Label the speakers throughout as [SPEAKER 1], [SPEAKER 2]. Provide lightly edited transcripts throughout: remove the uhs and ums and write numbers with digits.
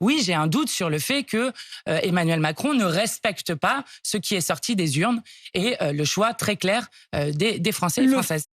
[SPEAKER 1] oui, j'ai un doute sur le fait que Emmanuel Macron ne respecte pas ce qui est sorti des urnes et le choix très clair des Français et Françaises.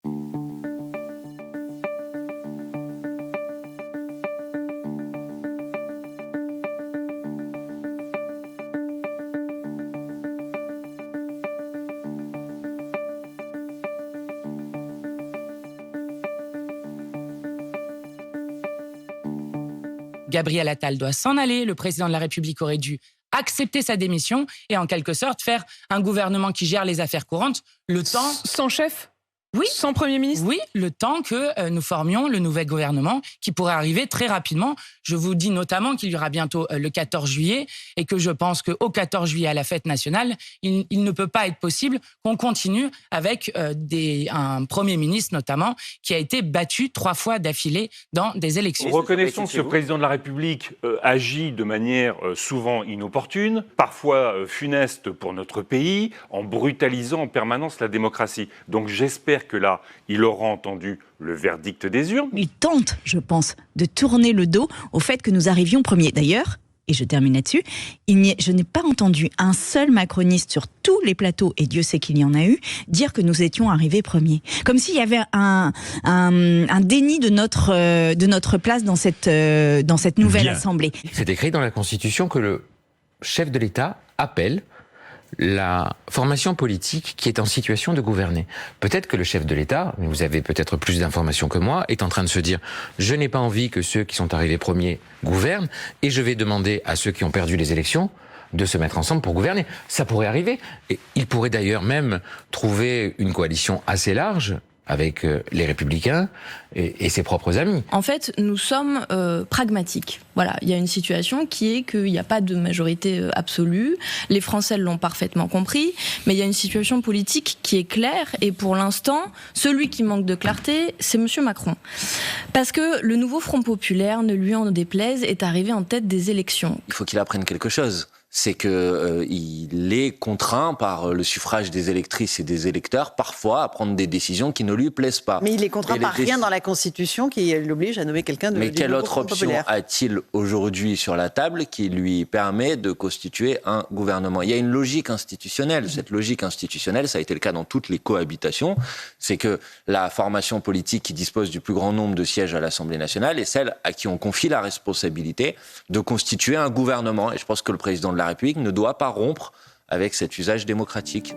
[SPEAKER 1] Gabriel Attal doit s'en aller, le président de la République aurait dû accepter sa démission et en quelque sorte faire un gouvernement qui gère les affaires courantes, le temps...
[SPEAKER 2] Sans chef ?
[SPEAKER 1] Oui.
[SPEAKER 2] Sans Premier ministre ?
[SPEAKER 1] Oui, le temps que nous formions le nouvel gouvernement qui pourrait arriver très rapidement. Je vous dis notamment qu'il y aura bientôt le 14 juillet et que je pense qu'au 14 juillet, à la fête nationale, il ne peut pas être possible qu'on continue avec un Premier ministre notamment qui a été battu 3 fois d'affilée dans des élections.
[SPEAKER 3] Reconnaissons que ce président de la République agit de manière souvent inopportune, parfois funeste pour notre pays, en brutalisant en permanence la démocratie. Donc j'espère que là, il aura entendu le verdict des urnes.
[SPEAKER 4] Il tente, je pense, de tourner le dos au fait que nous arrivions premiers. D'ailleurs, et je termine là-dessus, je n'ai pas entendu un seul macroniste sur tous les plateaux, et Dieu sait qu'il y en a eu, dire que nous étions arrivés premiers. Comme s'il y avait un déni de notre place dans cette nouvelle assemblée.
[SPEAKER 5] C'est écrit dans la Constitution que le chef de l'État appelle la formation politique qui est en situation de gouverner. Peut-être que le chef de l'État, mais vous avez peut-être plus d'informations que moi, est en train de se dire « je n'ai pas envie que ceux qui sont arrivés premiers gouvernent et je vais demander à ceux qui ont perdu les élections de se mettre ensemble pour gouverner ». Ça pourrait arriver. Et il pourrait d'ailleurs même trouver une coalition assez large avec les Républicains et ses propres amis.
[SPEAKER 6] En fait, nous sommes pragmatiques. Voilà, il y a une situation qui est qu'il n'y a pas de majorité absolue. Les Français l'ont parfaitement compris, mais il y a une situation politique qui est claire et pour l'instant, celui qui manque de clarté, c'est M. Macron. Parce que le nouveau Front populaire, ne lui en déplaise, est arrivé en tête des élections.
[SPEAKER 7] Il faut qu'il apprenne quelque chose. C'est qu'il est contraint par le suffrage des électrices et des électeurs, parfois, à prendre des décisions qui ne lui plaisent pas.
[SPEAKER 8] Mais il est contraint par rien dans la Constitution qui l'oblige à nommer quelqu'un de
[SPEAKER 7] Mais quelle autre option a-t-il aujourd'hui sur la table qui lui permet de constituer un gouvernement ? Il y a une logique institutionnelle. Cette logique institutionnelle, ça a été le cas dans toutes les cohabitations, c'est que la formation politique qui dispose du plus grand nombre de sièges à l'Assemblée nationale est celle à qui on confie la responsabilité de constituer un gouvernement. Et je pense que le président de la République ne doit pas rompre avec cet usage démocratique.